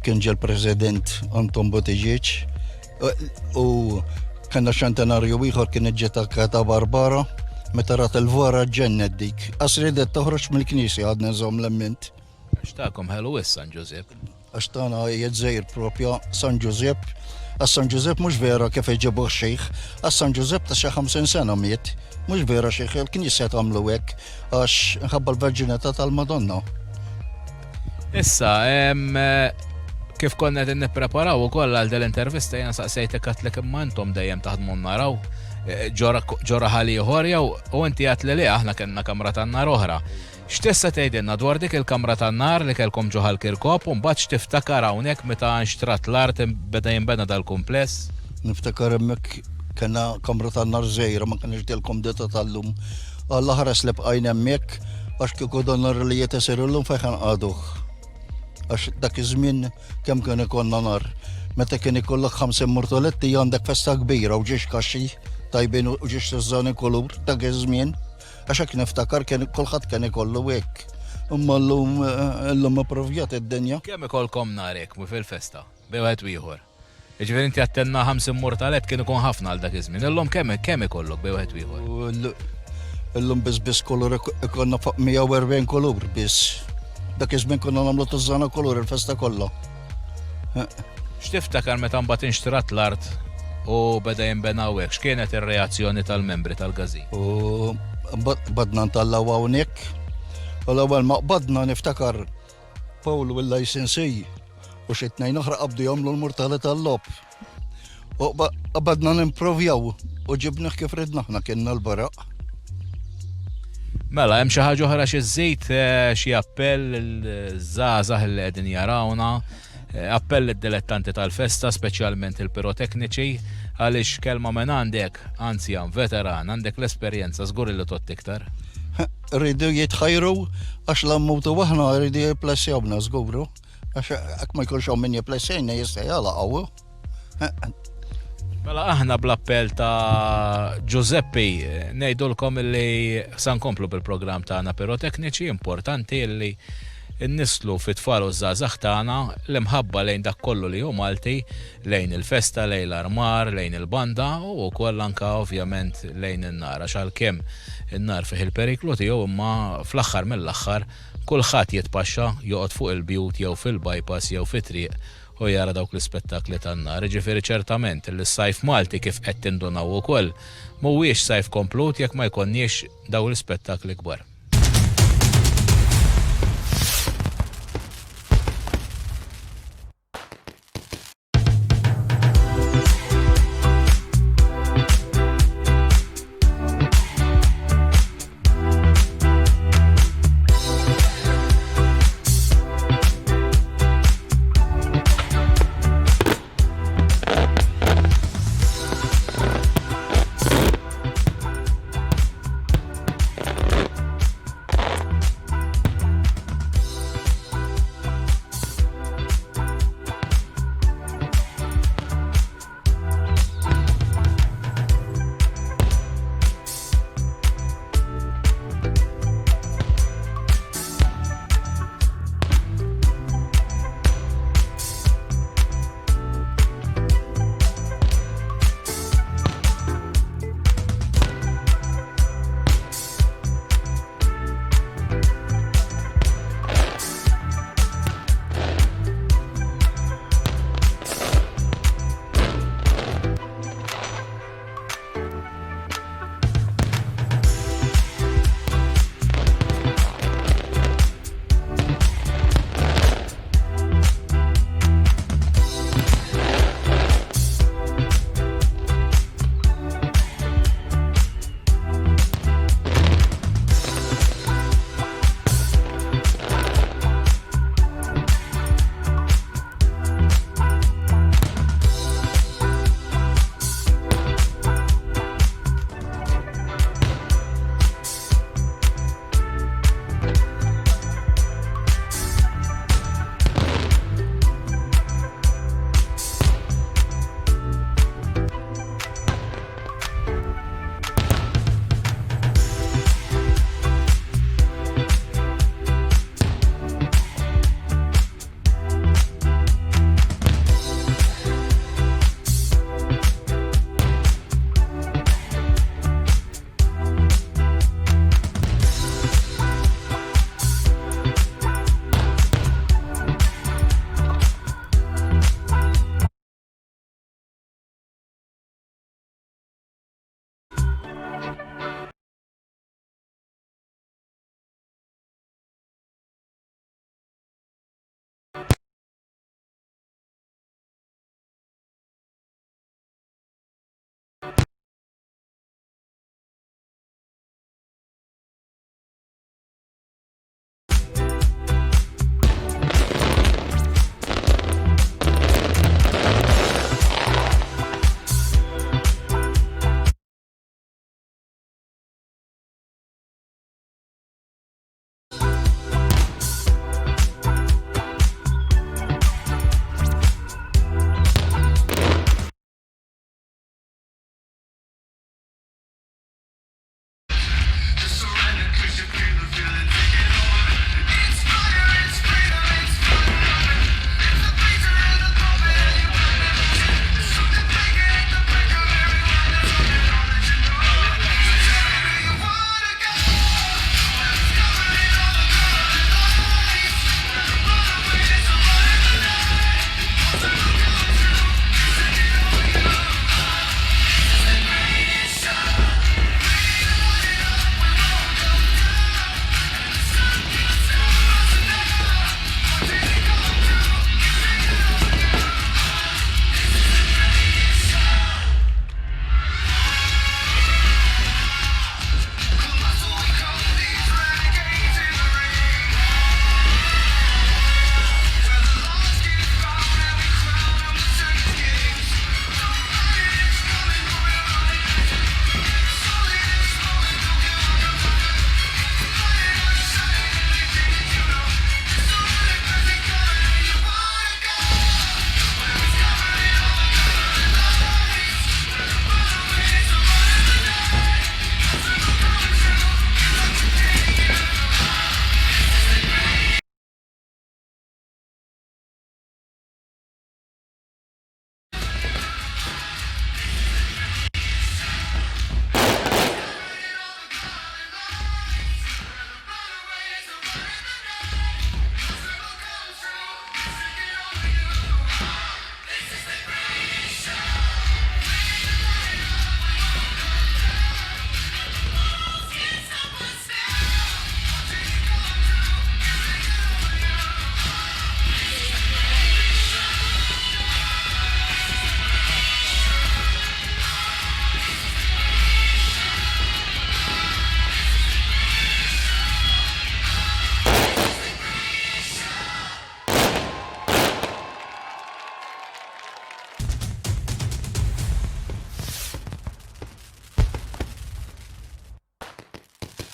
kien ġel President Anton Buttigieg u kellna ċentenarju ieħor kien iġġiet ta' Barbara meta rat il-vara ġennet dik. Qasridet toħroġ mill-Knisja għadna nżomm l-emment. X'tagħkom ħelu San Giuseppe? Għax tagħna jgħid propja San Giuseppe. Għas San Giuseppe mhux vera kif iġibuh xejħ, għas San Giuseppe ta' xi 50 sena miet. Mhux vera xejħ, il-Knisja tagħmlu hekk għax inħabba l-Verġinità tal-Madonna. Issa, kif konna qed nippreparaw ukoll għal dell-intervista jiena saqsejtek għatlek imma intom dejjem taħdmu naraw ġora ħali ieħor jew u inti għat li aħna kellna kamra tan-nar oħra. X'tista' tgħidilna dwar dik il-kamra tan-nar li kellkom ġo ħall-Kirkop u mbagħad x'tiftakar hawnhekk meta nxtrat l-art beda jinbena dal-kumpless? Niftakar hemmhekk kena kamra tan-nar żejra ma kienx dilkom deta tal-lum. Alla ħares li bqajna hemmhekk għax kieku dan-nar li jetesir illum fejn għaduh. Għax dak iż-żmien kemm kien ikollna nar. Meta kien ikollok 5 murtoletti għandek festa kbira u ġiex kaxxi tajbin u ġiex tiżżani kulur dak iż-żmien. Għax hekk niftakar kien kulħadd kien ikollu hekk. Imma llum approvjat id-dinja. Kemm ikolkom narek fil-festa? Bewħed ieħor. Jiġifieri inti għattenna 5 murtalet kien ikun ħafna għal dak iż-żmien. Illum kemm ikollok bewħed ieħor? Illum biss kulur ikonna fuq 140 kulur biss. Dak iż-żmien konna nagħmlu tiżżana kulur il-festa kollha. X'tiftakar meta mbagħad inxtrat l-art u beda jinbenaw hekk, x'kienet ir-reazzjoni tal-membri tal-Gazin? U badna ntallaw hawnhekk. U l-ewwel ma qbadna niftakar Paul u l-licensee u xi tnejn oħra qabdu jagħmlu l-murtali tal-lob. U qbadna nimprovjaw u ġibnieh kif ridna aħna kienna l-baraq. Mela, hemm xi ħaġa oħra xi żżid xi appell il-żgħażagħ li qegħdin jarawna, appell id-dilettanti tal-festa, speċjalment il-pirotekniċi, għaliex kelma minn għandek, anzjan, veteran, għandek l-esperjenza żgur li tot iktar. Rridu jitħajru għax l-ammutu waħna rridu jiplessjawna żguru. Għax hekk ma jkunx hawn min jiplessjajna jista' jalaqgħu. Mela aħna bl-appell ta' Giuseppe ngħidulkom illi sa nkomplu bil-programm tagħna pirotekniċi importanti illi nislu fit-tfal u żgħażagħ tagħna l-imħabba lejn dak kollu li hu Malti, lejn il-festa, lejn l-armar, lejn il-banda u wkoll anke ovvjament lejn in-nar għax għalkemm in-nar fih il-periklu tiegħu imma fl-aħħar mill-aħħar kulħadd jitpaxxa joqgħod fuq il-bjut jew fil-bypass jew fit-triq u jara dawk l-ispettakli tan-nar. Ġifieri ċertament il-sajf Malti kif qed tindunaw ukoll mhuwiex sajf komplut jekk ma jkollniex dawn l-ispettakli kbar.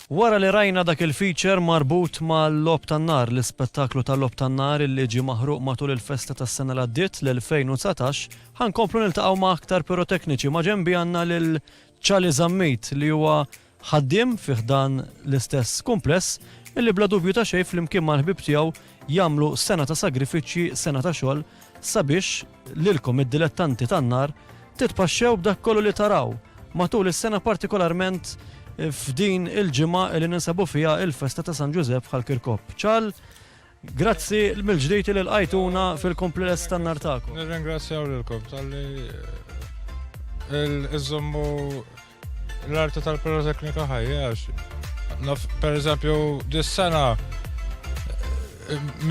Wara li rajna dak il-feature marbut mal-lob tan-nar, l-ispettaklu tal-lob tan-nar li ġi maħruq matul il-festa tas-sena l-għaddiet l-2019, ħankomplu niltaqgħu ma' aktar pirotekniċi ma' ġenbi għandna lil Ċali Zammit li huwa ħaddiem fih dan l-istess kumpless illi bla dubju ta' xejn flimkien mal-ħbib tiegħu jagħmlu sena ta' sagrifiċċji, sena ta' xogħol sabiex lilkom id-dilettanti tan-nar titpaxxew b'dak kollu li taraw matul is-sena partikolarment f'din il-ġimgħa li ninsabu fiha il-festa ta' San Giuseppe bħal-Kirkop. Ċal, grazzi mill-ġdejt li l-qajtuna fil-kompless tan-nar tagħkom. Nirringrazzjaw lilkom tal-li iżommu l-arti tal-piroteknika ħajjax. Per eżempju, dis-sena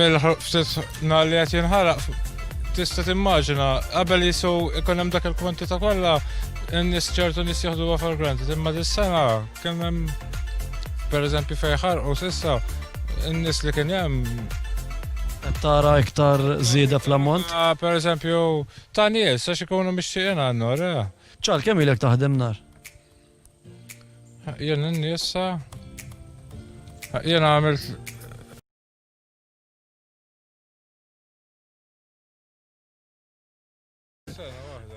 mill-ftit nar li qed jinħaraq tista' timmaġina qabel jisu ikun hemm dak il-kwantità kollha n-nies ċertu nies jieħduha for granted, imma dis-sena kien hemm pereżempju fejn ħarqu s'issa n-nies li kien hemm Tara iktar żieda fl-ammont? Per eżempju ta' nies għax ikunu mixtieqin għan-nar, ċal, kemm ilek taħdem nar? Jien n-nies jien għamilt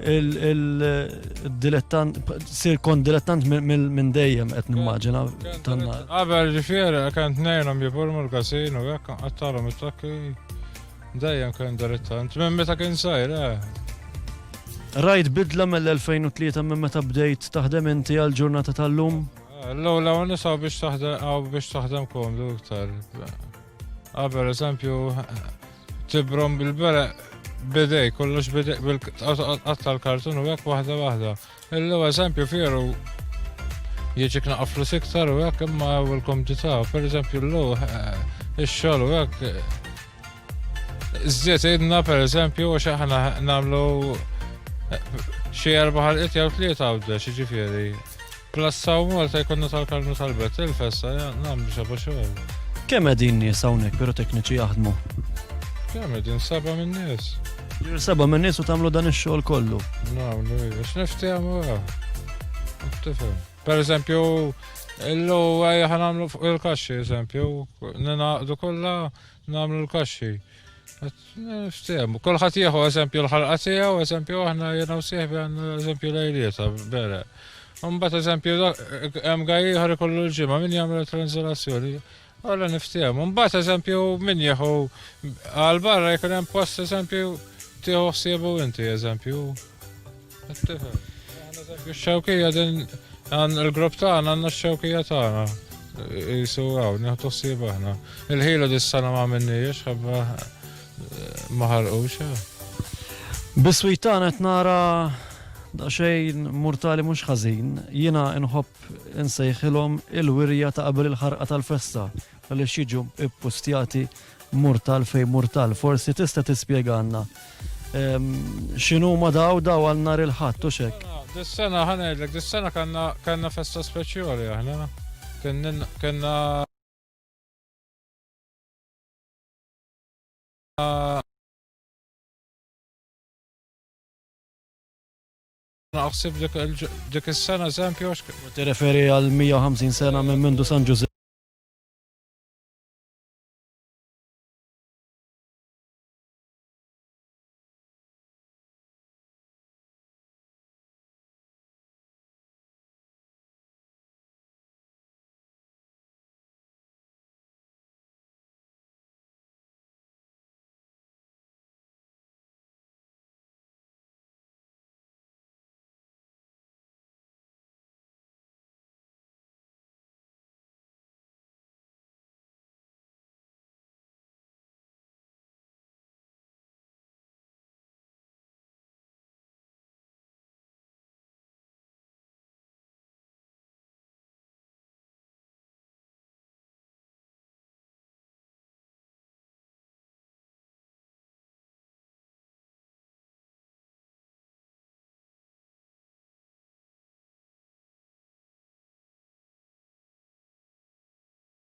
il-dilettant, sir kon dilettant minn dejjem qed nimmaġina tan-nar. Qabel ġifieri kien tnejnhom jiburmu l-kasin u hekk qattalhom it-takki dejjem kien dilettant. Minn meta kien żgħir, Rajt bidla mill-2003 minn meta bdejt taħdem inti għall-ġurnata tal-lum? L-ewwel nisaw biex taħdem komdu iktar. Per eżempju tibrom bil-bereq bidej, kollox bidej bil-qatta l-kartun u hekk waħda. Illu eżempju fieru jiġik naqaf flus iktar u hekk imma l-komdità. Per eżempju l-lu ix-xogħol u hekk żdiet idna per eżempju għax aħna nagħmlu xi 4 ħalqiet jew 3 għawdex, jiġifieri. Plassaw Malta jkollna tal-karnu tal-bet il-festa nagħmlu xi xogħol. Kemm qegħdin nies hawnhekk pirotekniċi jaħdmu? Kemm qegħdin 7 minn nies. 7 minn nies u tagħmlu dan ix-xogħol kollu. Nagħmlu biex niftehmu tifhem. Per eżempju, illu ħanamlu fuq il-kaxxi, eżempju, ninaqdu kollha nagħmlu l-kaxxi. Niftehmu. Kulħadd jieħu eżempju l-ħalqa tiegħu, eżempju aħna jiena u sieħbi għandna eżempju lejlieta bereq. Imbagħad eżempju hemm gaj ieħor ikollu l-ġimgħa min jagħmel tranzilazzjoni. Alla niftehmu. Mbagħad eżempju min jieħu għal barra jkun hemm post eżempju tieħu ħsiebu inti eżempju. Tifhem. Aħna eżempju x-xewkija din il-grupp tagħna għandna x-xewkija tagħna. Jisu nieħdu ħsieb aħna. Il-ħila dis-sena ma minniex ħabba ma ħarqux. Bis-switana qed nara daqsxejn murtali mhux ħażin, jiena inħobb insejħilhom il-wirja ta' qabel il-ħarqa tal-festa għaliex jiġu ippustjati murtal fejn murtal. Forsi tista' tispjegana x'inhuma daw għal nhar il-ħadd u x'hekk. Dis-sena ħanejdlek, dis-sena kellna festa speċjali aħna. Kellna naħseb dik is-sena eżempju għax Tirreferi għal 150 sena minn mindu San Giuseppe.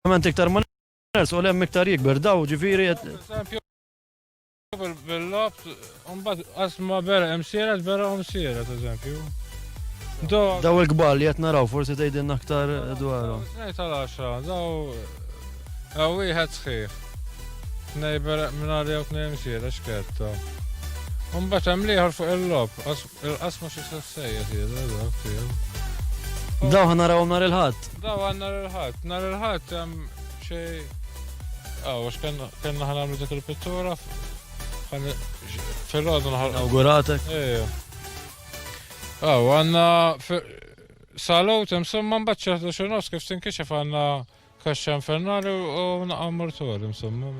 Għament iktar ma ners u l-hemm iktar jikber daw ġifieri bil-lob, mbagħad qasma bera hemm sieret bera hemm sieret eżempju. Daw il-kbar li qed naraw forsi tgħidilna aktar dwarhom. Nej tal-10, daw wieħed sħiħ. Nej minna li għu tnej msieda xketta. Umbat hemm liħor fuq il-lob, il-qasma xi sassejja tiegħu, dak tiegħu. Daw ħanarawhom nhar il-ħadd. Daw għan nar il-ħadd hemm xej. Għax kellna ħanamlu dik il-pittura fil-għodu nħal. Awguratek. Għanna salot insomma mbagħad xornofs kif tinkixef għandna kaxxa infernali u naqammurtur insomma.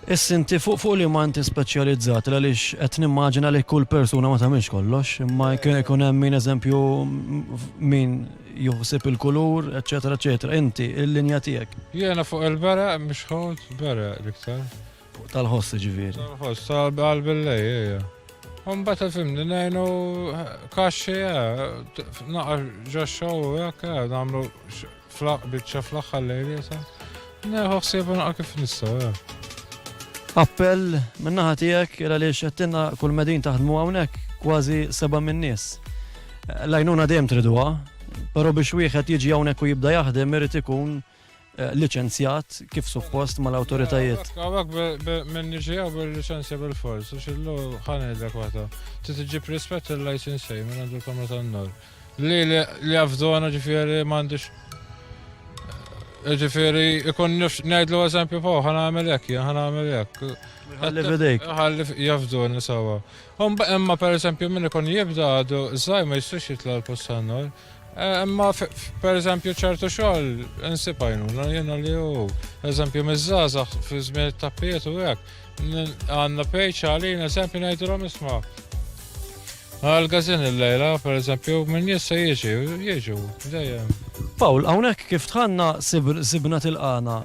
Issa inti fuq li ma inti speċjalizzat għaliex qed nimmaġina li kull persuna ma tagħmilx kollox, imma jkun hemm min eżempju min juħsib il-kulur, eċetera, eċetera. Inti il-linja tiegħek. Jiena fuq il-bereq mhux ħodt bereq l-iktar. Tal-ħoss ġifieri. Tal-ħoss tal-billej, Mbagħad il-fimni ngħinu kaxxi naqgħa ġoxxo u hekk nagħmlu biċċa fl-aħħar lejli sa. Neħu ħsieb naqgħa kif nistgħu. Appell min-naħa tiegħek għaliex qed tinna kull medin taħdmu hawnhekk kważi 7 min-nies. L-għajnuna dejjem triduha, però biex wieħed jiġi hawnhekk u jibda jaħdem irid ikun liċenzjat kif suppost mal-awtoritajiet. Għawak minn niġijaw bil-licenzja bil-fors, u xillu ħanejdlek waħda. Titġib rispett il-licensej minn għandu l-kamra tan-nur. Li għafdona ġifieri m'għandix. Ġifieri ikun ngħidlu eżempju po, ħanagħmel hekk jien, ħanagħmel hekk. Ħalli f'idejk. Ħalli jafduni sawa. Imma pereżempju min ikun jibda għadu żgħir ma jistax jitla l-post tan-nur. Imma per eżempju ċertu xogħol insib għajnuna jiena li hu. Eżempju miż-żgħażagħ fi żmien it-tappiet u hekk. Għandna pejġ għalin eżempju ngħidulhom isma'. Għal-gazin il-lejla, per eżempju, minn jissa jieġu, dejjem. Pawl, hawnhekk kif tħanna sibna tilqana,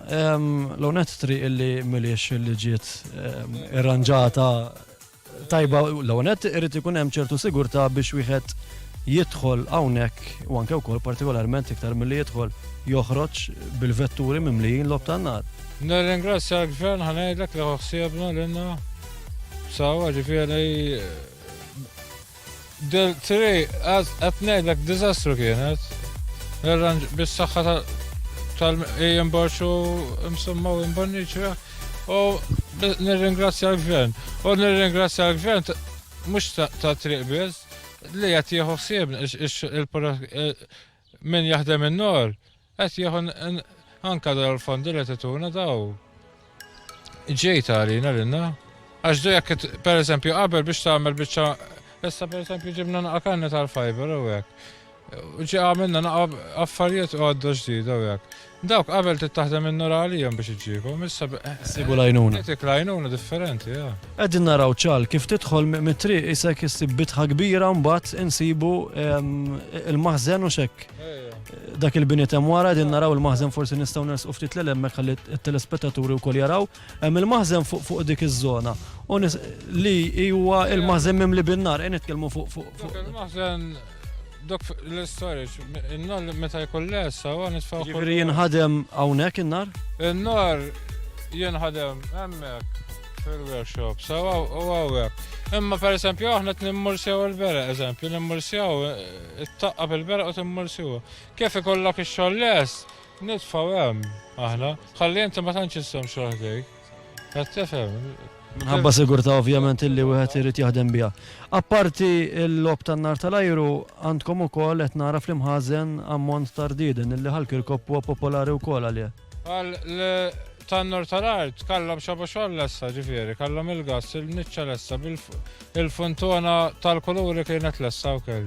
l-onet tri illi miliex illi ġiet irranġata tajba l-onet irid ikun hemm ċertu sigurtà biex wieħed jidħol hawnhekk u anke wkoll partikolarment iktar milli jidħol joħroġ bil-vetturi mimlijin lob tan-nar. Nirringrazzja l-gvern ħanejdlek li ħsiebna lilna sawa ġifieri Del-tri, qed ngħidlek diżastru kienet. Bis-saħħa tal-jimborxu insomma u jimbonniċu. U nirringrazzja l-gvern. U nirringrazzja l-gvern mhux ta' triq biss li qed jieħu ħsieb min jaħdem in-nor qed jieħu anke dal-fondi li tituna daw. Ġejta għalina lilna. Għax jekk pereżempju qabel biex tagħmel biċċa issa per eżempju ġibna naqqa kanna tal-fiber u hekk. Ġi għamilna naqqa affarijiet u għaddu ġdida u hekk. Dawk qabel tittaħdem in-nur għalijhom biex iġibhom, issa Sibu l-għajnuna. Dik l-għajnuna differenti, Qegħdin naraw ċal kif tidħol mit-triq isek issib bitħa kbira mbagħad insibu il-maħżen u xekk. Dak il-bini hemm wara qegħdin naraw il-maħżen forsi nistgħu nersqu ftit lil hemmhekk ħalli t-telespettaturi wkoll jaraw hemm il-maħżen fuq dik iż-żona. Li huwa il-maħżen mimli bin-nar, nitkellmu fuq. Il-maħżen dok l-istorix, in-nar meta jkun lessa u nitfgħu. Ġifieri jinħadem hawnhekk in-nar? In-nar jinħadem hemmhekk fil-workshop, sawa u hawnhekk. Imma pereżempju aħna nimmursjaw il-bereq, eżempju, nimmursjaw it-taqqa bil-bereq u timmursjuha. Kif ikollok ix-xogħol less, nitfgħu hemm aħna, ħalli inti ma tantx issem xogħdejk. Qed tifhem. Minħabba sigurtà ovvjament illi wieħed irid jaħdem biha. Apparti l-lob tan-nar tal-ajru għandkom ukoll qed nara fl-imħażen ammont tardiden illi ħalkirkop huwa popolari wkoll għalih. Tan-nur tal-art kellhom xabu xogħol lessa ġifieri, kellhom il-gass, il-niċċa lessa bil-funtona tal-kuluri kienet lessa wkoll.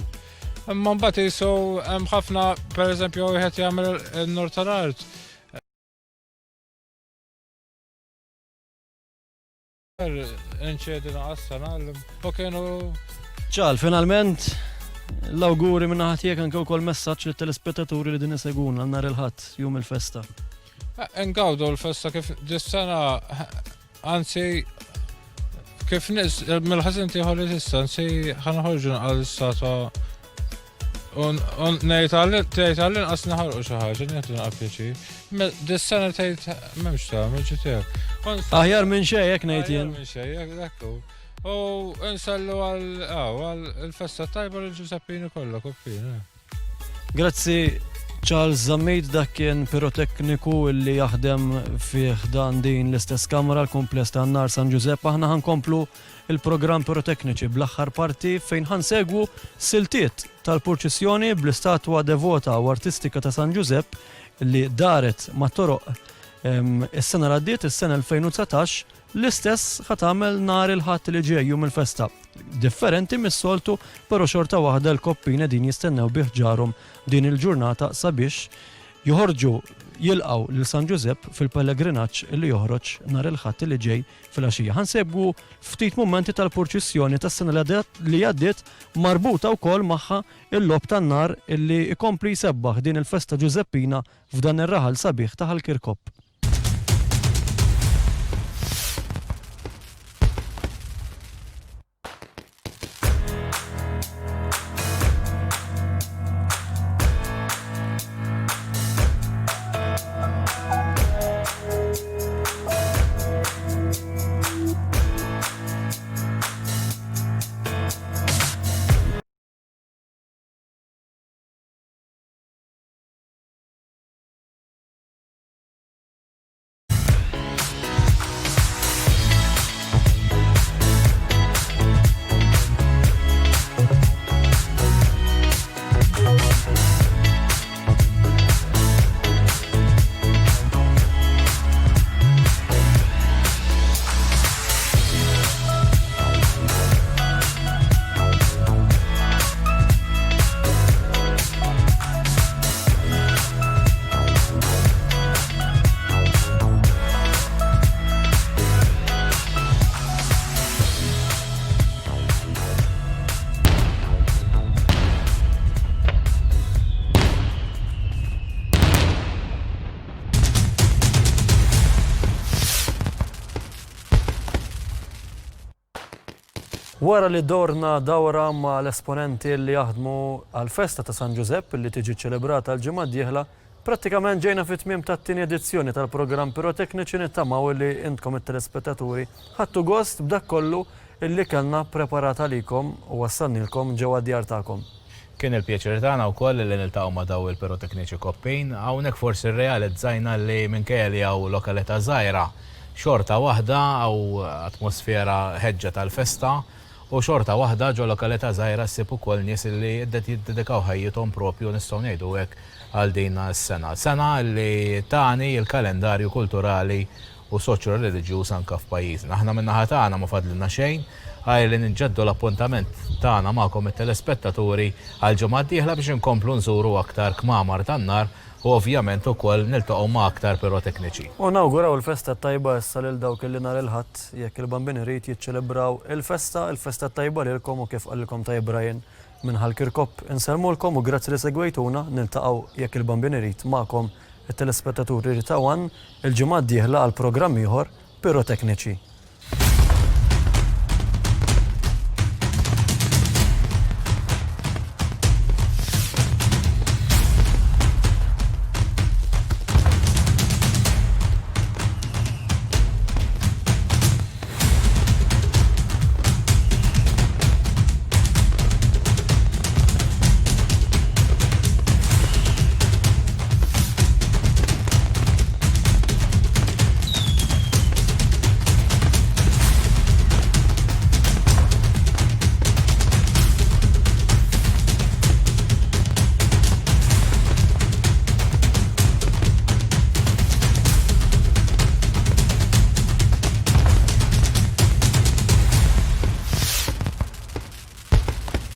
Imma mbagħad isu hemm ħafna pereżempju wieħed jagħmel in-nur tal-art. Inċedina għassana u kienu. ċal, finalment l-awguri minna ħatijek anke wkoll messaġġ lill-telespettaturi li din iseguna nhar il-ħadd jum il-festa. Ngawdu l-festa kif dis-sena anzi kif nis mill-ħażin tieħu li tista' anzi ħanħorġu għall-istatwa u ngħid għall-inqas naħarqu xi ħaġa nieħdu naqgħu pjaċir. Dis-sena tgħid m'hemmx tagħmel ġi tiegħek. Aħjar minn xejn hekk ngħid jien. Minn xejn hekk u nsallu għal il-festa tajba lil Ġuseppini kollha koppina. Grazzi Charles Zammit, dak kien pirotekniku li jaħdem fih dan din l-istess kamra l-kumpless ta' Nar San Giuseppe. Aħna ħankomplu il-programm pirotekniċi bl-aħħar parti fejn ħansegwu siltiet tal-purċissjoni bl-istatwa devota u artistika ta' San Giuseppe li daret ma' toroq is-sena l-għaddiet, is-sena 2019, l-istess ħatamel nar il-ħadd li ġejju mill-festa. Differenti mis-soltu, però xorta waħda l-koppina din jistennew bih ġarhom din il-ġurnata sabiex joħorġu jilqaw lil San Giuseppe fil-pellegrinaġġ li joħroġ nar il-ħadd li ġej fil-għaxija. Ħansebgu ftit mumenti tal-purċissjoni tas-sena li għaddiet marbuta wkoll magħha il-lob tan-nar illi ikompli jsebbaħ din il-festa Giuseppina f'dan ir-raħal sabiħ ta' Ħalkirkop. Wara li dorna dawra ma l-esponenti li jaħdmu għal-festa ta' San Giuseppe li tiġi ċelebrata l-ġimgħa d-dieħla, prattikament ġejna fit-tmiem tat-tieni edizzjoni tal-programm pirotekniċi nittamaw li intkom it-telespettaturi ħadtu gost b'dak kollu illi kellna preparata likom u wassannilkom ġewwa d-djar tagħkom. Kien il-pjaċir tagħna wkoll li niltaqgħu ma' daw il-pirotekniċi koppejn, hawnhekk forsi rrealizzajna li minkejja li hawn lokalità żgħira xorta waħda hawn atmosfera ħeġġa tal-festa u xorta waħda ġo lokalità żgħira ssib ukoll nies li jiddedikaw ħajjithom propju nistgħu ngħidu hekk għal din is-sena. Sena li tani il-kalendarju kulturali u soċjo-reliġjuż anke f'pajjiżna. Aħna min-naħa tagħna ma fadlilna xejn għaj li nġeddu l-appuntament tagħna magħkom it-telespettaturi għal ġimgħa d-dieħla biex inkomplu nżuru aktar kmamar tan-nar u ovvjament ukoll niltaqgħu ma' aktar pirotekniċi. U nawguraw il-festa tajba issa lil dawk li nhar il-ħadd jekk il-bambini rid jiċċelebraw il-festa tajba lilkom u kif qallilkom tajb Brian minn Ħalkirkop. Inselmulkom u grazzi li segwejtuna, niltaqgħu jekk il-bambini rid magħkom it-telespettaturi ta' Wan il-ġimgħa d-dieħla għal programm ieħor pirotekniċi.